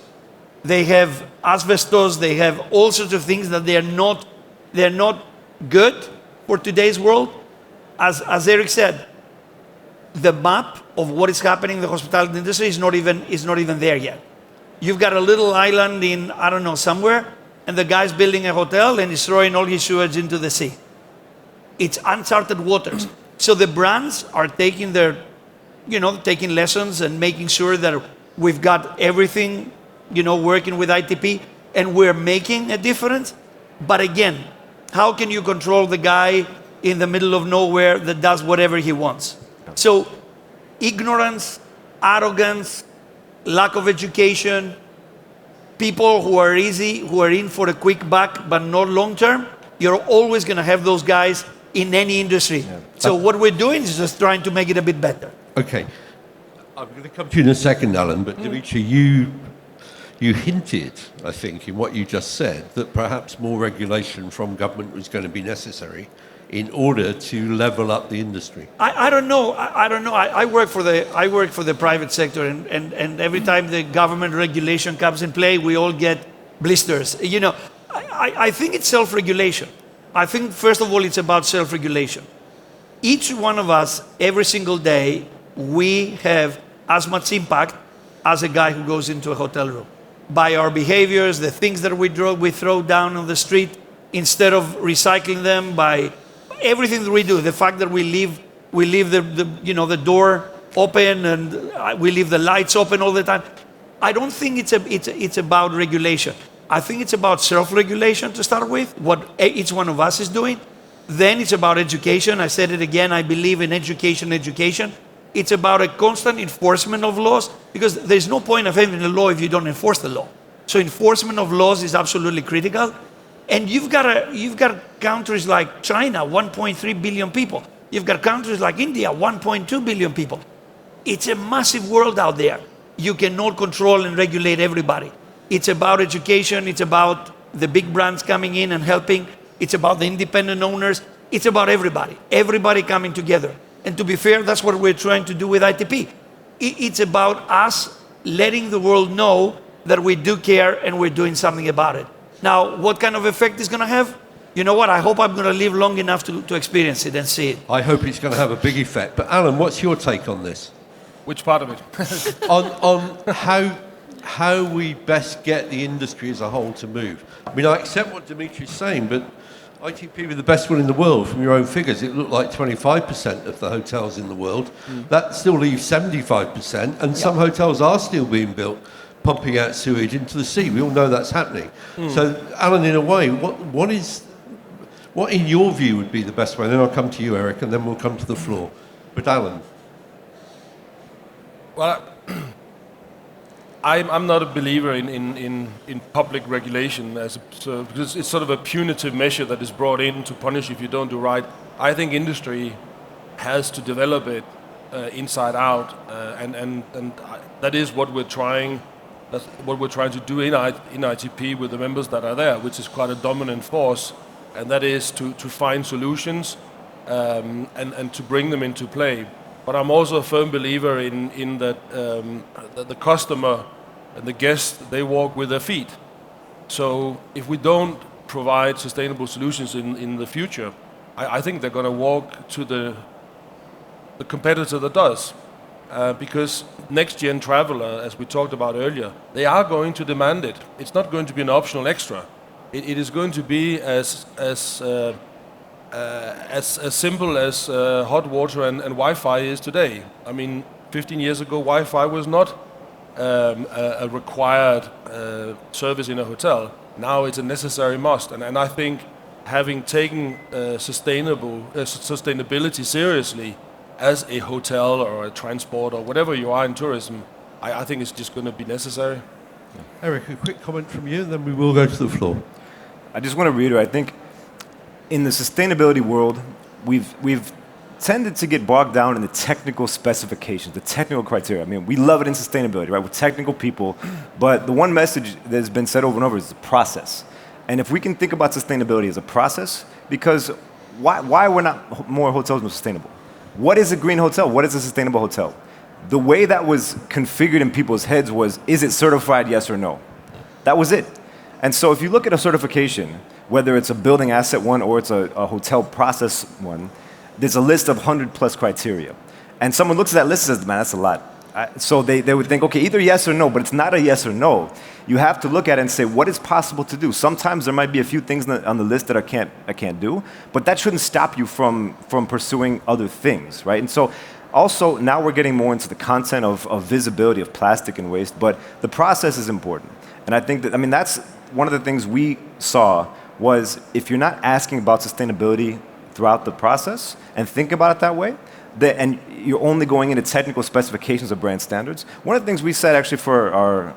They have asbestos, they have all sorts of things that they're not good for today's world. As Eric said, the map of what is happening in the hospitality industry is not even there yet. You've got a little island in, I don't know, somewhere, and the guy's building a hotel and he's throwing all his sewage into the sea. It's uncharted waters. So the brands are taking taking lessons and making sure that we've got everything, working with ITP, and we're making a difference. But again, how can you control the guy in the middle of nowhere that does whatever he wants? So ignorance, arrogance, lack of education, people who are in for a quick buck but not long term, you're always going to have those guys in any industry. Yeah. So what we're doing is just trying to make it a bit better. Okay. I'm going to come to you in a second, Alan, but Dimitri, you hinted, I think, in what you just said, that perhaps more regulation from government was going to be necessary in order to level up the industry. I don't know. I work for the private sector, and every time the government regulation comes in play, we all get blisters. I think it's self-regulation. I think, first of all, it's about self-regulation. Each one of us, every single day, we have as much impact as a guy who goes into a hotel room. By our behaviors, the things that we throw down on the street, instead of recycling them, by everything that we do, the fact that we leave the door open and we leave the lights open all the time. I don't think it's about regulation. I think it's about self-regulation to start with, what each one of us is doing. Then it's about education. I said it again, I believe in education. It's about a constant enforcement of laws, because there's no point of having a law if you don't enforce the law. So enforcement of laws is absolutely critical. And you've got countries like China, 1.3 billion people. You've got countries like India, 1.2 billion people. It's a massive world out there. You cannot control and regulate everybody. It's about education. It's about the big brands coming in and helping. It's about the independent owners. It's about everybody coming together. And to be fair, that's what we're trying to do with ITP. It's about us letting the world know that we do care and we're doing something about it. Now, what kind of effect it's going to have? You know what? I hope I'm going to live long enough to experience it and see it. I hope it's going to have a big effect. But Alan, what's your take on this? Which part of it? on how we best get the industry as a whole to move. I mean, I accept what Dimitri's saying, but ITP were the best one in the world. From your own figures, it looked like 25% of the hotels in the world. That still leaves 75%, and some hotels are still being built pumping out sewage into the sea. We all know that's happening. So, Alan, in a way, what in your view would be the best way? Then I'll come to you, Eric, and then we'll come to the floor. But Alan. Well, I'm not a believer in public regulation because it's sort of a punitive measure that is brought in to punish if you don't do right. I think industry has to develop it inside out, and that is what we're trying. That's what we're trying to do in ITP with the members that are there, which is quite a dominant force, and that is to find solutions and to bring them into play. But I'm also a firm believer in that the customer and the guest, they walk with their feet. So if we don't provide sustainable solutions in the future, I think they're going to walk to the competitor that does. Because next-gen traveler, as we talked about earlier, they are going to demand it. It's not going to be an optional extra. It is going to be as simple as hot water and Wi-Fi is today. I mean, 15 years ago, Wi-Fi was not a required service in a hotel. Now it's a necessary must. And I think having taken sustainability seriously as a hotel or a transport or whatever you are in tourism, I think it's just going to be necessary. Eric, a quick comment from you, and then we will go to the floor. I just want to reiterate, I think in the sustainability world, we've tended to get bogged down in the technical specifications, the technical criteria. I mean, we love it in sustainability, right? We're technical people, but the one message that has been said over and over is the process. And if we can think about sustainability as a process, because why were not more hotels more sustainable? What is a green hotel? What is a sustainable hotel? The way that was configured in people's heads was, is it certified, yes or no? That was it. And so if you look at a certification, whether it's a building asset one or it's a hotel process one, there's a list of 100 plus criteria. And someone looks at that list and says, man, that's a lot. So they would think, okay, either yes or no, but it's not a yes or no. You have to look at it and say, what is possible to do? Sometimes there might be a few things on the list that I can't do, but that shouldn't stop you from pursuing other things, right? And so also now we're getting more into the content of visibility of plastic and waste, but the process is important. And I think that, I mean, that's one of the things we saw was if you're not asking about sustainability throughout the process and think about it that way, and you're only going into technical specifications of brand standards. One of the things we said actually for our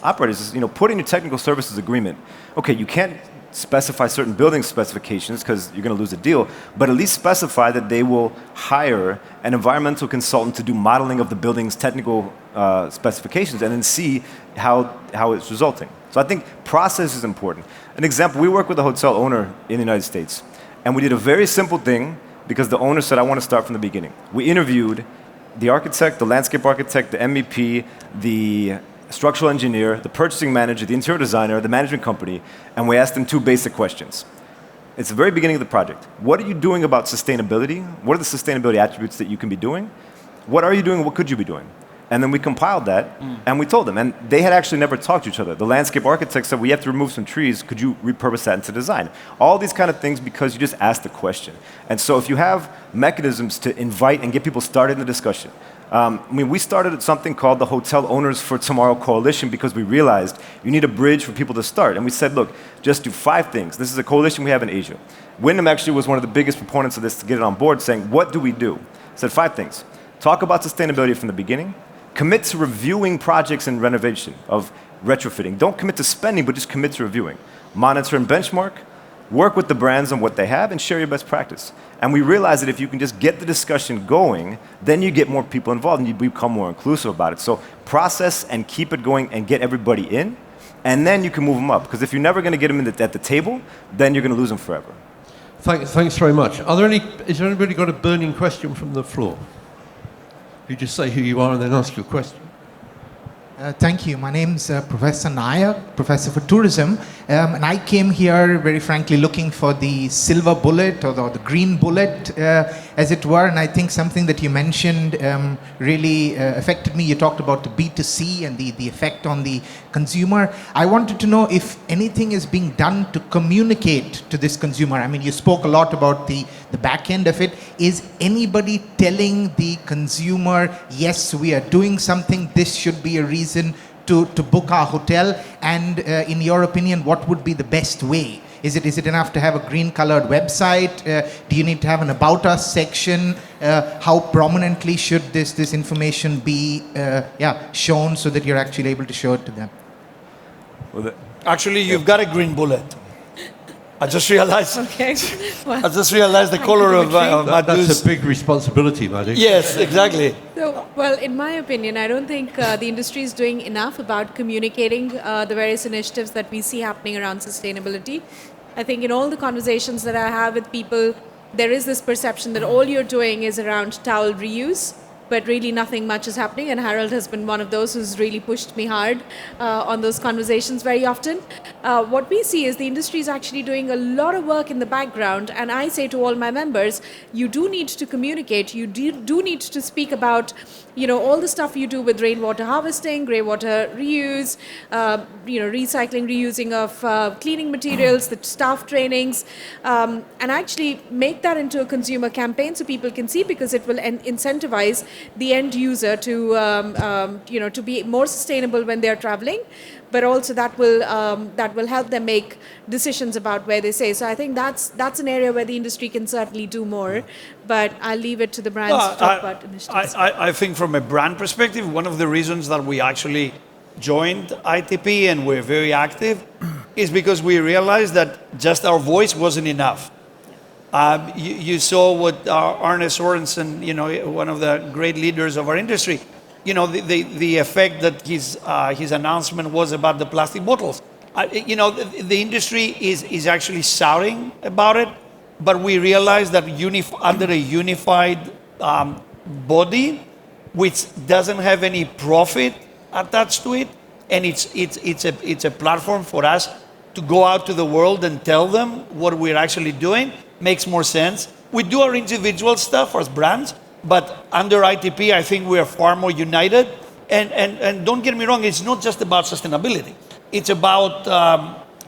operators is, put in your technical services agreement. Okay, you can't specify certain building specifications because you're going to lose a deal, but at least specify that they will hire an environmental consultant to do modeling of the building's technical specifications and then see how it's resulting. So I think process is important. An example, we work with a hotel owner in the United States, and we did a very simple thing because the owner said, I want to start from the beginning. We interviewed the architect, the landscape architect, the MEP, the structural engineer, the purchasing manager, the interior designer, the management company, and we asked them two basic questions. It's the very beginning of the project. What are you doing about sustainability? What are the sustainability attributes that you can be doing? What are you doing? What could you be doing? And then we compiled that, and we told them. And they had actually never talked to each other. The landscape architect said, we have to remove some trees. Could you repurpose that into design? All these kind of things because you just asked the question. And so if you have mechanisms to invite and get people started in the discussion. We started something called the Hotel Owners for Tomorrow Coalition because we realized you need a bridge for people to start. And we said, look, just do 5 things. This is a coalition we have in Asia. Wyndham actually was one of the biggest proponents of this to get it on board, saying, what do we do? I said 5 things. Talk about sustainability from the beginning. Commit to reviewing projects and renovation of retrofitting. Don't commit to spending, but just commit to reviewing. Monitor and benchmark. Work with the brands on what they have and share your best practice. And we realized that if you can just get the discussion going, then you get more people involved and you become more inclusive about it. So process and keep it going and get everybody in, and then you can move them up. Because if you're never going to get them at the table, then you're going to lose them forever. Thanks very much. Is there anybody got a burning question from the floor? You just say who you are and then ask your question. Thank you. My name's Professor Nayak, Professor for Tourism. And I came here, very frankly, looking for the silver bullet or the green bullet, as it were. And I think something that you mentioned really affected me. You talked about the B2C and the effect on the consumer. I wanted to know if anything is being done to communicate to this consumer. I mean, you spoke a lot about the back end of it. Is anybody telling the consumer, yes, we are doing something, this should be a reason to book our hotel? And in your opinion, what would be the best way? Is it enough to have a green-colored website? Do you need to have an About Us section? How prominently should this information be shown so that you're actually able to show it to them? Actually, you've got a green bullet. I just realized. Okay. Well, I just realized the color of Madhu's. That's a big responsibility, Madhu. Yes, exactly. So, well, in my opinion, I don't think the industry is doing enough about communicating the various initiatives that we see happening around sustainability. I think in all the conversations that I have with people, there is this perception that all you're doing is around towel reuse, but really nothing much is happening. And Harold has been one of those who's really pushed me hard on those conversations very often. What we see is the industry is actually doing a lot of work in the background. And I say to all my members, you do need to communicate. You do need to speak about, all the stuff you do with rainwater harvesting, greywater reuse, recycling, reusing of cleaning materials, the staff trainings, and actually make that into a consumer campaign so people can see, because it will incentivize the end user to to be more sustainable when they're traveling, but also that will help them make decisions about where they stay. So I think that's an area where the industry can certainly do more, but I'll leave it to the brands to talk about initiatives. I think from a brand perspective, one of the reasons that we actually joined ITP and we're very active is because we realized that just our voice wasn't enough. You saw what Arne Sorensen, one of the great leaders of our industry, the effect that his announcement was about the plastic bottles. The industry is actually shouting about it, but we realized that under a unified body, which doesn't have any profit attached to it, and it's a platform for us to go out to the world and tell them what we're actually doing, makes more sense. We do our individual stuff as brands, but under ITP, I think we are far more united. And don't get me wrong, it's not just about sustainability. It's about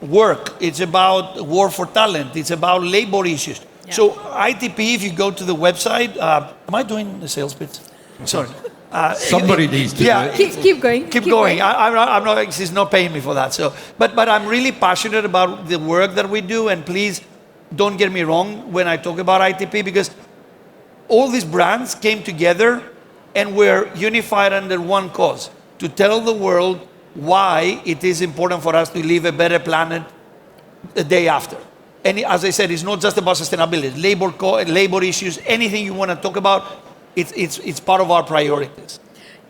work. It's about war for talent. It's about labor issues. Yeah. So ITP, if you go to the website, am I doing the sales pitch? Sorry. Somebody needs to do it. Keep going. Keep going. I'm not. He's not paying me for that. So, but I'm really passionate about the work that we do. And please, don't get me wrong when I talk about ITP, because all these brands came together and were unified under one cause: to tell the world why it is important for us to leave a better planet the day after. And as I said, it's not just about sustainability, labor issues, anything you want to talk about. It's part of our priorities.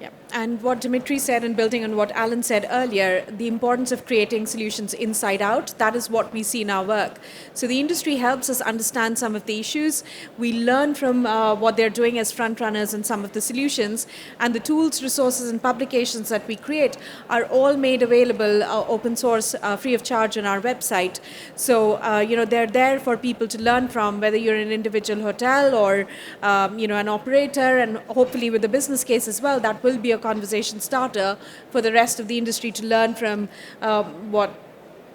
Yeah. And what Dimitri said, and building on what Alan said earlier, the importance of creating solutions inside out, that is what we see in our work. So the industry helps us understand some of the issues. We learn from what they're doing as front runners and some of the solutions, and the tools, resources, and publications that we create are all made available open source, free of charge on our website. So, they're there for people to learn from, whether you're an individual hotel or, an operator, and hopefully with the business case as well, that will be a conversation starter for the rest of the industry to learn from what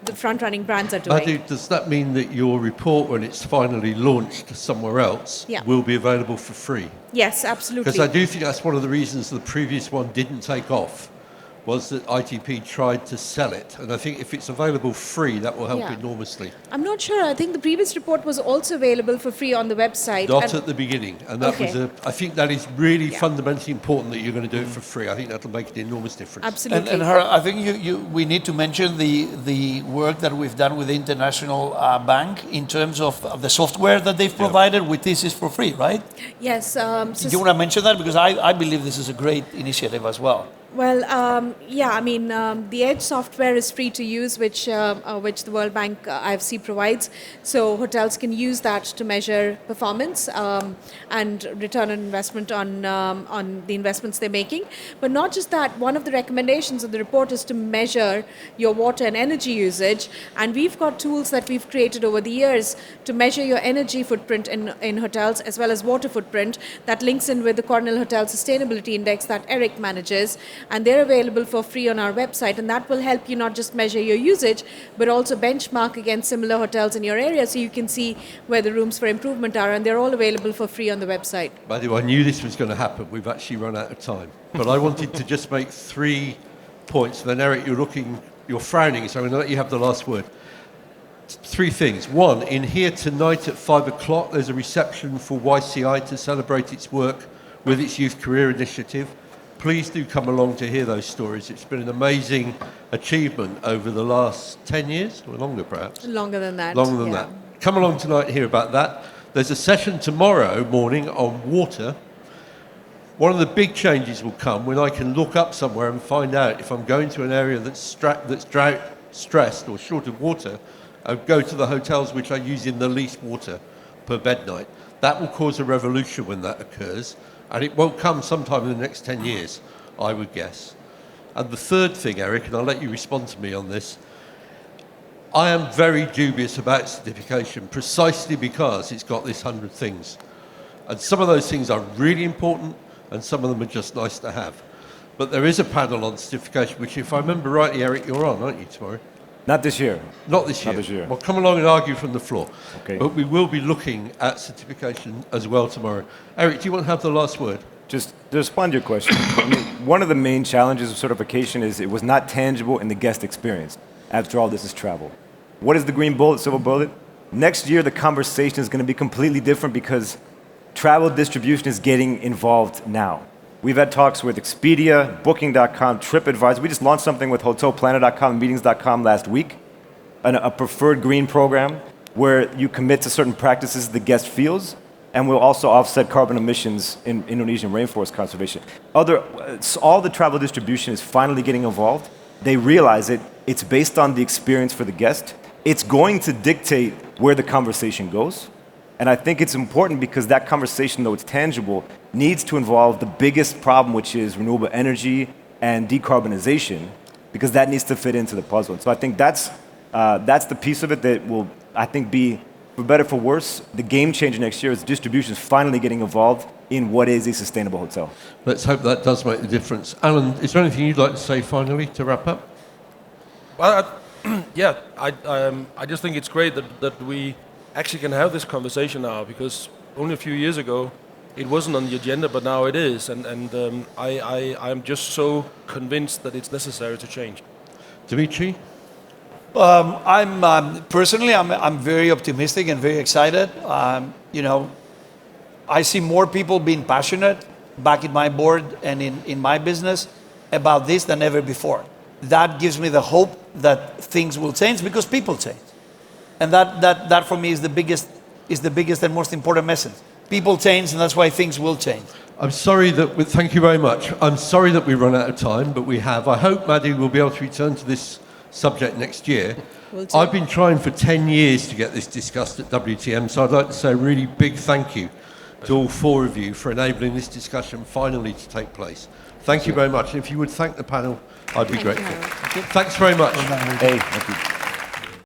the front-running brands are doing. Madhu, does that mean that your report, when it's finally launched somewhere else, will be available for free? Yes, absolutely. Because I do think that's one of the reasons the previous one didn't take off, was that ITP tried to sell it. And I think if it's available free, that will help enormously. I'm not sure. I think the previous report was also available for free on the website. Not at the beginning. And that was I think that is really fundamentally important that you're going to do it for free. I think that'll make an enormous difference. Absolutely. And I think we need to mention the work that we've done with the International Bank in terms of the software that they've provided, with this is for free, right? Yes. Do you want to mention that? Because I believe this is a great initiative as well. Well, the Edge software is free to use, which the World Bank IFC provides. So hotels can use that to measure performance and return on investment on the investments they're making. But not just that, one of the recommendations of the report is to measure your water and energy usage. And we've got tools that we've created over the years to measure your energy footprint in hotels, as well as water footprint, that links in with the Cornell Hotel Sustainability Index that Eric manages. And they're available for free on our website, and that will help you not just measure your usage, but also benchmark against similar hotels in your area, so you can see where the rooms for improvement are, and they're all available for free on the website. By the way, I knew this was going to happen. We've actually run out of time. But I wanted to just make three points. Then Eric, you're frowning, so I'm going to let you have the last word. 3 things. 1, in here tonight at 5 o'clock, there's a reception for YCI to celebrate its work with its Youth Career Initiative. Please do come along to hear those stories. It's been an amazing achievement over the last 10 years, or longer perhaps. Longer than that. Longer than that. Come along tonight and hear about that. There's a session tomorrow morning on water. One of the big changes will come when I can look up somewhere and find out if I'm going to an area that's drought stressed or short of water, I'll go to the hotels which are using the least water per bed night. That will cause a revolution when that occurs, and it won't come sometime in the next 10 years, I would guess. And the third thing, Eric, and I'll let you respond to me on this, I am very dubious about certification precisely because it's got this 100 things. And some of those things are really important and some of them are just nice to have. But there is a panel on certification, which if I remember rightly, Eric, you're on, aren't you, tomorrow? Not this year. Not this year. Not this year. Well, come along and argue from the floor. Okay. But we will be looking at certification as well tomorrow. Eric, do you want to have the last word? Just to respond to your question, I mean, one of the main challenges of certification is it was not tangible in the guest experience. After all, this is travel. What is the green bullet, silver bullet? Next year, the conversation is going to be completely different because travel distribution is getting involved now. We've had talks with Expedia, Booking.com, TripAdvisor. We just launched something with HotelPlaner.com and Meetings.com last week, a preferred green program where you commit to certain practices the guest feels, and we'll also offset carbon emissions in Indonesian rainforest conservation. All the travel distribution is finally getting involved. They realize it's based on the experience for the guest. It's going to dictate where the conversation goes. And I think it's important because that conversation, though it's tangible, needs to involve the biggest problem, which is renewable energy and decarbonization, because that needs to fit into the puzzle. And so I think that's the piece of it that will, I think, be, for better for worse, the game changer next year is distribution is finally getting involved in what is a sustainable hotel. Let's hope that does make the difference. Alan, is there anything you'd like to say finally to wrap up? Well, I just think it's great that we actually can have this conversation now, because only a few years ago it wasn't on the agenda, but now it is, and I'm just so convinced that it's necessary to change. Dimitri? Personally, I'm very optimistic and very excited. I see more people being passionate back in my board and in my business about this than ever before. That gives me the hope that things will change because people change. And that for me is the biggest and most important message. People change, and that's why things will change. I'm sorry thank you very much. I'm sorry that we run out of time, but we have. I hope Maddie will be able to return to this subject next year. I've been trying for 10 years to get this discussed at WTM, so I'd like to say a really big thank you to all 4 of you for enabling this discussion finally to take place. Thank you very much. And if you would thank the panel, I'd be grateful. Thanks very much. Hey, thank you.